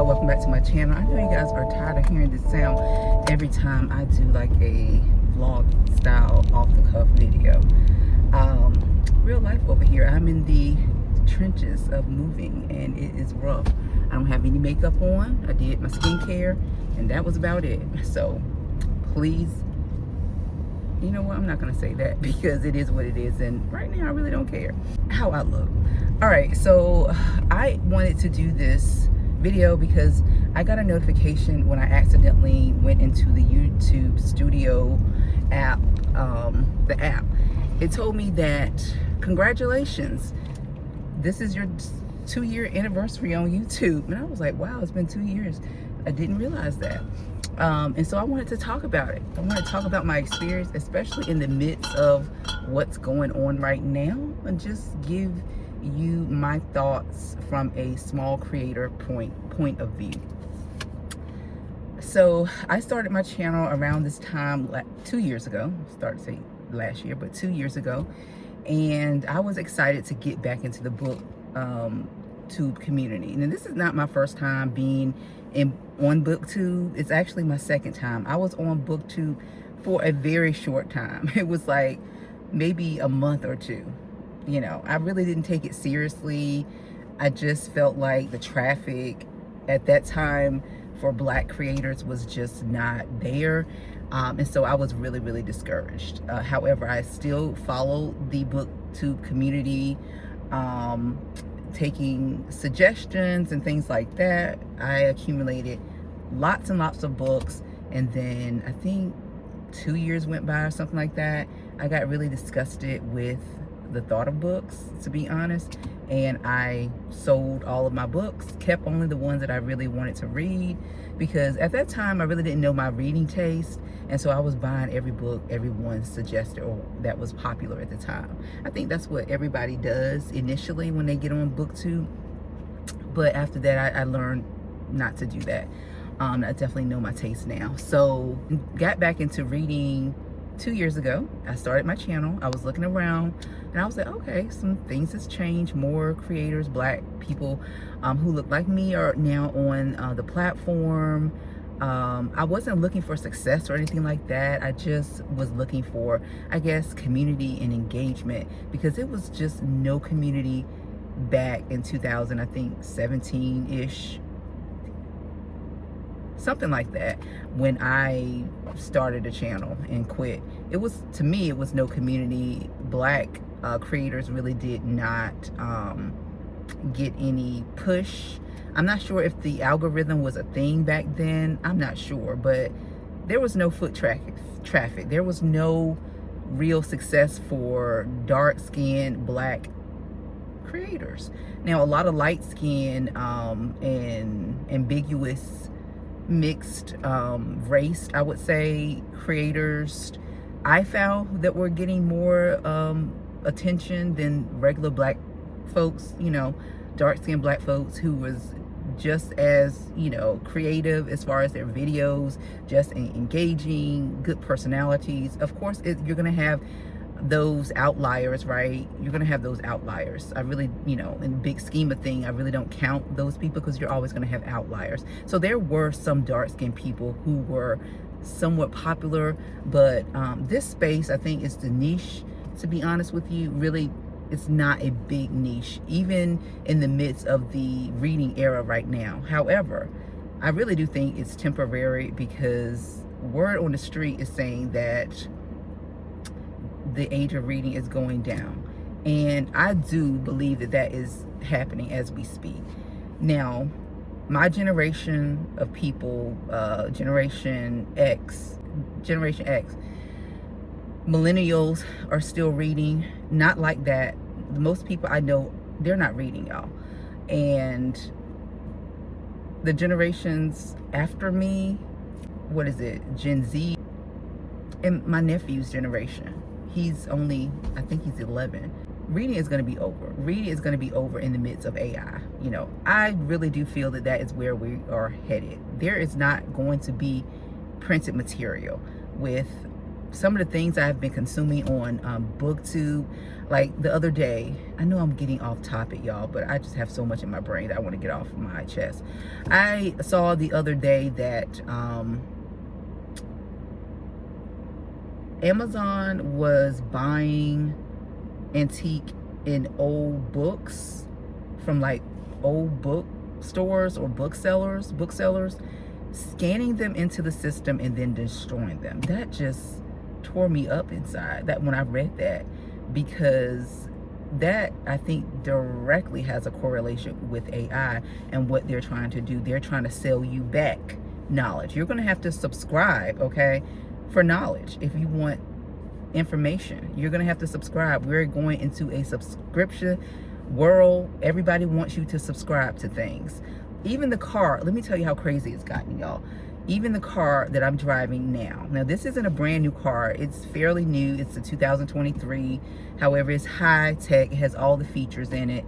y'all, welcome back to my channel. I know you guys are tired of hearing this sound every time I do like a vlog style off the cuff video. Real life over here. I'm in the trenches of moving and it is rough. I don't have any makeup on. I did my skincare and that was about it. So please, you know what, I'm not gonna say that because it is what it is, and right now I really don't care how I look. All right, so I wanted to do this video because I got a notification when I accidentally went into the YouTube Studio app, the app. It told me that congratulations, this is your 2-year anniversary on YouTube. And I was like, wow, it's been 2 years. I didn't realize that. And so I wanted to talk about it. I want to talk about my experience, especially in the midst of what's going on right now, and just give you my thoughts from a small creator point of view. So I started my channel around this time 2 years ago. Started to say last year, but 2 years ago. And I was excited to get back into the BookTube community. And this is not my first time being on BookTube. It's actually my second time. I was on BookTube for a very short time. It was like maybe a month or two. You know, I really didn't take it seriously. I just felt like the traffic at that time for Black creators was just not there. And so I was really, really discouraged. However, I still follow the BookTube community, taking suggestions and things like that. I accumulated lots and lots of books, and then I think 2 years went by or something like that. I got really disgusted with the thought of books, to be honest, and I sold all of my books, kept only the ones that I really wanted to read, because at that time I really didn't know my reading taste, and so I was buying every book everyone suggested or that was popular at the time. I think that's what everybody does initially when they get on BookTube, but after that I learned not to do that. I definitely know my taste now. So got back into reading 2 years ago. I started my channel. I was looking around and I was like, okay, some things has changed. More creators, Black people who look like me are now on the platform. I wasn't looking for success or anything like that. I just was looking for, I guess, community and engagement, because it was just no community back in 2000, I think 17-ish, something like that, when I started a channel and quit. It was, to me, it was no community. Black creators really did not get any push. I'm not sure if the algorithm was a thing back then. I'm not sure, but there was no foot traffic. There was no real success for dark-skinned Black creators. Now, a lot of light-skinned and ambiguous mixed race, I would say, creators I found that were getting more attention than regular Black folks, you know, dark-skinned Black folks who was just as, you know, creative as far as their videos, just engaging, good personalities. Of course, you're gonna have those outliers, right? You're gonna have those outliers. I really, you know, in the big scheme of things, I really don't count those people, because you're always gonna have outliers. So there were some dark-skinned people who were somewhat popular, but this space, I think, is the niche, to be honest with you. Really, it's not a big niche, even in the midst of the reading era right now. However, I really do think it's temporary, because word on the street is saying that the age of reading is going down, and I do believe that that is happening as we speak. Now, my generation of people, Generation X, millennials are still reading. Not like that. Most people I know, they're not reading, y'all. And the generations after me, what is it, Gen Z, and my nephew's generation, he's only, I think he's 11. Reading is going to be over. Reading is going to be over in the midst of AI. You know, I really do feel that that is where we are headed. There is not going to be printed material with some of the things I've been consuming on BookTube. Like the other day, I know I'm getting off topic, y'all, but I just have so much in my brain that I want to get off my chest. I saw the other day that Amazon was buying antique and old books from like old bookstores or booksellers, scanning them into the system and then destroying them. That just tore me up inside, that when I read that, because that, I think, directly has a correlation with AI and what they're trying to do. They're trying to sell you back knowledge. You're going to have to subscribe, okay, for knowledge. If you want information, you're going to have to subscribe. We're going into a subscription world. Everybody wants you to subscribe to things. Even the car, let me tell you how crazy it's gotten, y'all. Even the car that I'm driving now. Now, this isn't a brand new car. It's fairly new. It's a 2023. However, it's high tech. It has all the features in it.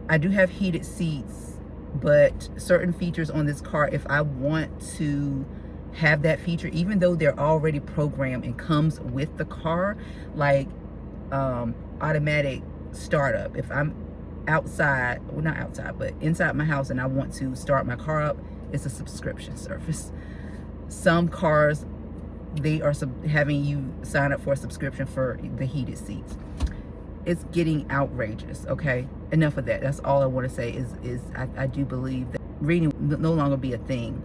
I do have heated seats, but certain features on this car, if I want to have that feature, even though they're already programmed and comes with the car, like automatic startup. If I'm outside, well, not outside, but inside my house, and I want to start my car up, it's a subscription service. Some cars, they are having you sign up for a subscription for the heated seats. It's getting outrageous. Okay, enough of that. That's all I want to say is I do believe that reading will no longer be a thing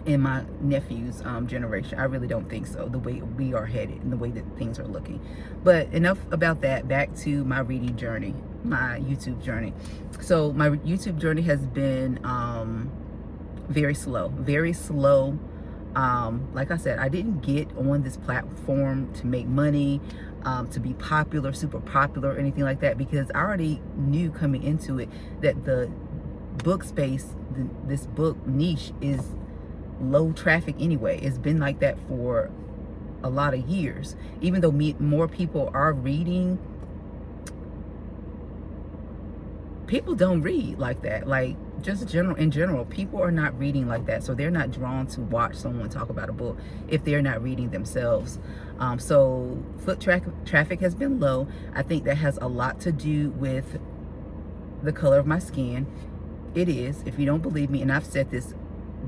in my nephew's generation. I really don't think so, the way we are headed and the way that things are looking. But enough about that. Back to my reading journey, my YouTube journey. So my YouTube journey has been very slow. Like I said, I didn't get on this platform to make money, to be popular, super popular, or anything like that, because I already knew coming into it that the book space, this book niche, is low traffic anyway. It's been like that for a lot of years. Even though more people are reading, people don't read like that. Like, just in general, people are not reading like that. So they're not drawn to watch someone talk about a book if they're not reading themselves. So foot traffic has been low. I think that has a lot to do with the color of my skin. It is. If you don't believe me, and I've said this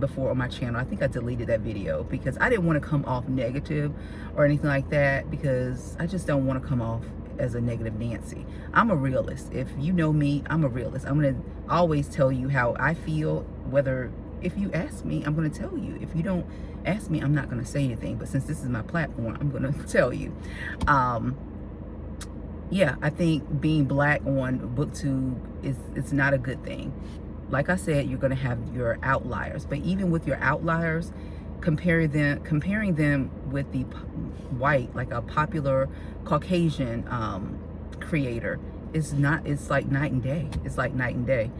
before on my channel, I think I deleted that video because I didn't want to come off negative or anything like that, because I just don't want to come off as a negative Nancy. I'm a realist. If you know me, I'm a realist. I'm going to always tell you how I feel, whether, if you ask me, I'm going to tell you. If you don't ask me, I'm not going to say anything. But since this is my platform, I'm going to tell you. Yeah, I think being black on BookTube it's not a good thing. Like I said, you're going to have your outliers, but even with your outliers, comparing them with the white, like a popular Caucasian creator, it's like night and day. It's like night and day.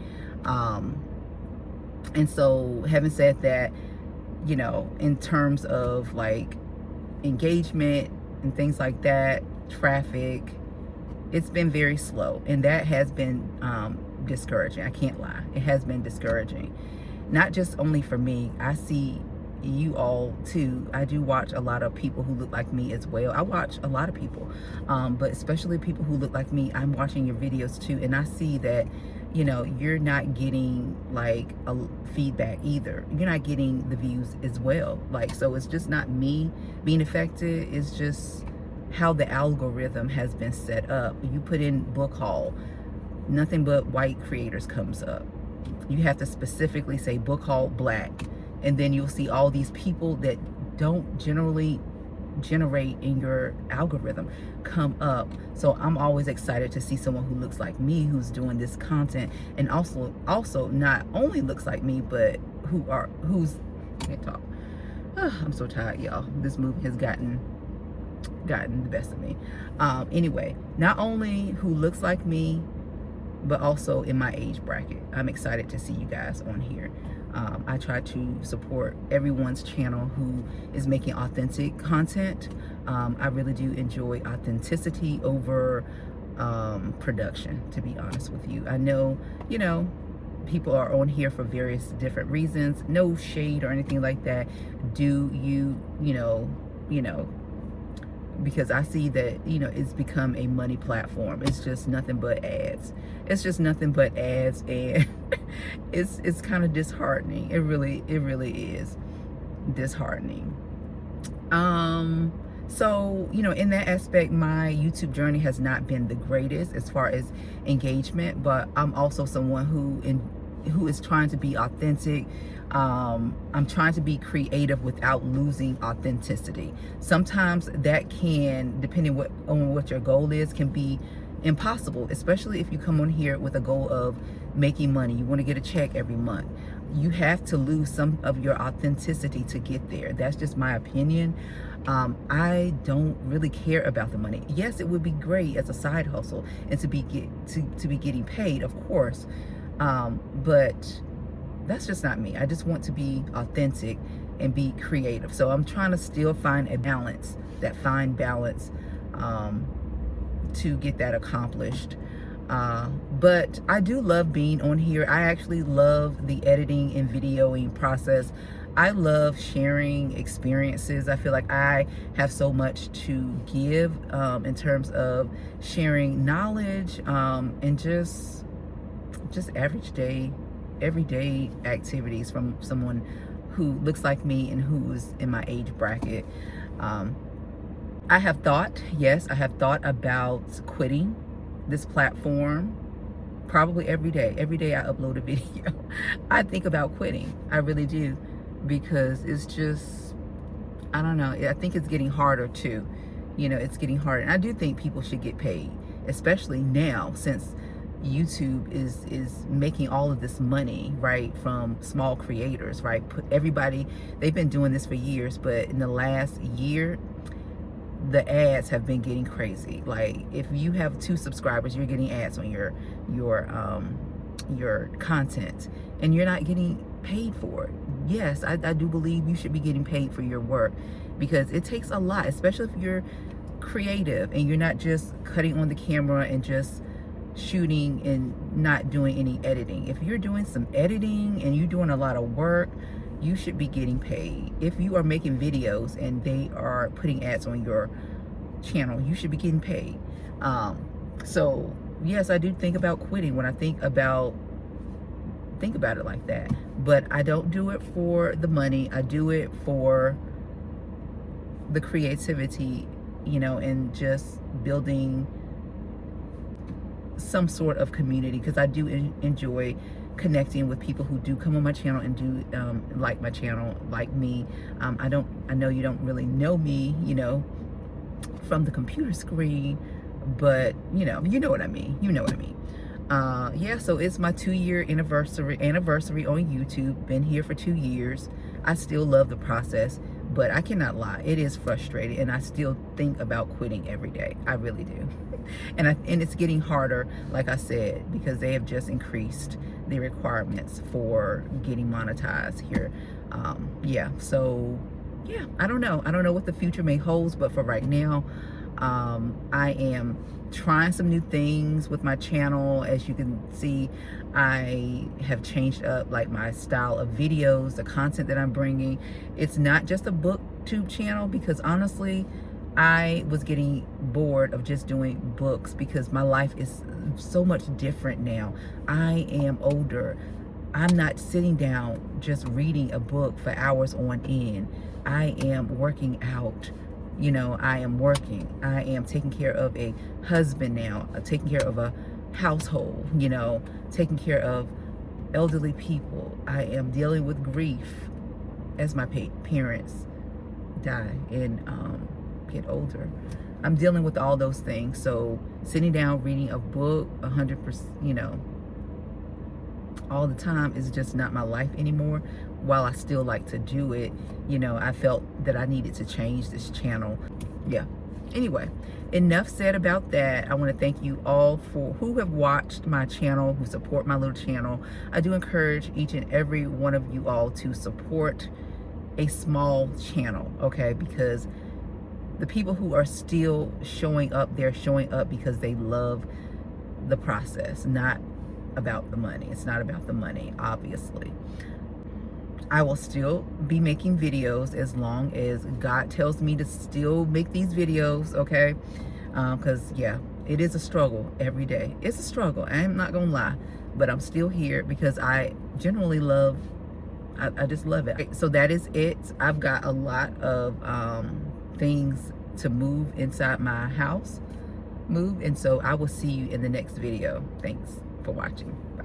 And so, having said that, you know, in terms of like engagement and things like that, traffic, it's been very slow, and that has been discouraging. I can't lie, it has been discouraging, not just only for me. I see you all too. I do watch a lot of people who look like me as well. I watch a lot of people, but especially people who look like me. I'm watching your videos too, and I see that, you know, you're not getting like a feedback either. You're not getting the views as well. Like, so it's just not me being affected, it's just how the algorithm has been set up. You put in book haul, nothing but white creators comes up. You have to specifically say book haul black, and then you'll see all these people that don't generally generate in your algorithm come up. So I'm always excited to see someone who looks like me, who's doing this content, and also not only looks like me, but who's can't talk. I'm so tired, y'all. This movie has gotten the best of me. Anyway, not only who looks like me, but also in my age bracket. I'm excited to see you guys on here. I try to support everyone's channel who is making authentic content. I really do enjoy authenticity over production, to be honest with you. I know, you know, people are on here for various different reasons. No shade or anything like that. Do you, you know, you know, because I see that, you know, it's become a money platform. It's just nothing but ads. It's just nothing but ads, and it's kind of disheartening. It really is disheartening. So, you know, in that aspect, my YouTube journey has not been the greatest as far as engagement, but I'm also someone who is trying to be authentic. I'm trying to be creative without losing authenticity. Sometimes that can, depending on what your goal is, can be impossible, especially if you come on here with a goal of making money. You want to get a check every month. You have to lose some of your authenticity to get there. That's just my opinion. I don't really care about the money. Yes, it would be great as a side hustle and to be getting paid, of course. But that's just not me. I just want to be authentic and be creative. So I'm trying to still find a balance, that fine balance, to get that accomplished. But I do love being on here. I actually love the editing and videoing process. I love sharing experiences. I feel like I have so much to give in terms of sharing knowledge and just everyday activities from someone who looks like me and who's in my age bracket. I have thought about quitting this platform probably every day. Every day I upload a video. I think about quitting. I really do, because it's just, I don't know. I think it's getting harder too. You know, it's getting harder. And I do think people should get paid, especially now since YouTube is making all of this money, right, from small creators, right? Everybody, they've been doing this for years, but in the last year, the ads have been getting crazy. Like, if you have 2 subscribers, you're getting ads on your content, and you're not getting paid for it. Yes, I do believe you should be getting paid for your work, because it takes a lot, especially if you're creative and you're not just cutting on the camera and just shooting and not doing any editing. If you're doing some editing and you're doing a lot of work, you should be getting paid. If you are making videos and they are putting ads on your channel, you should be getting paid. So yes, I do think about quitting when I think about it like that. But I don't do it for the money. I do it for the creativity, you know, and just building some sort of community, because I do enjoy connecting with people who do come on my channel and do like my channel, like me. I know you don't really know me, you know, from the computer screen, but you know what I mean. Yeah, so it's my 2-year anniversary on YouTube. Been here for 2 years. I still love the process, but I cannot lie, it is frustrating, and I still think about quitting every day. I really do. And it's getting harder, like I said, because they have just increased the requirements for getting monetized here. Yeah, so yeah, I don't know what the future may hold, but for right now, I am trying some new things with my channel. As you can see, I have changed up like my style of videos, the content that I'm bringing. It's not just a booktube channel, because honestly, I was getting bored of just doing books, because my life is so much different now. I am older. I'm not sitting down just reading a book for hours on end. I am working out. You know, I am working. I am taking care of a husband now, taking care of a household, you know, taking care of elderly people. I am dealing with grief as my parents die and get older. I'm dealing with all those things. So sitting down reading a book 100%, you know, all the time is just not my life anymore. While I still like to do it, you know, I felt that I needed to change this channel. Yeah. Anyway, enough said about that. I want to thank you all for who have watched my channel, who support my little channel. I do encourage each and every one of you all to support a small channel, okay? Because the people who are still showing up, they're showing up because they love the process, not about the money. It's not about the money, obviously. I will still be making videos as long as God tells me to still make these videos, okay? Because, yeah, it is a struggle every day. It's a struggle. I'm not going to lie. But I'm still here because I generally love, I just love it. So that is it. I've got a lot of things to move inside my house. And so I will see you in the next video. Thanks for watching. Bye.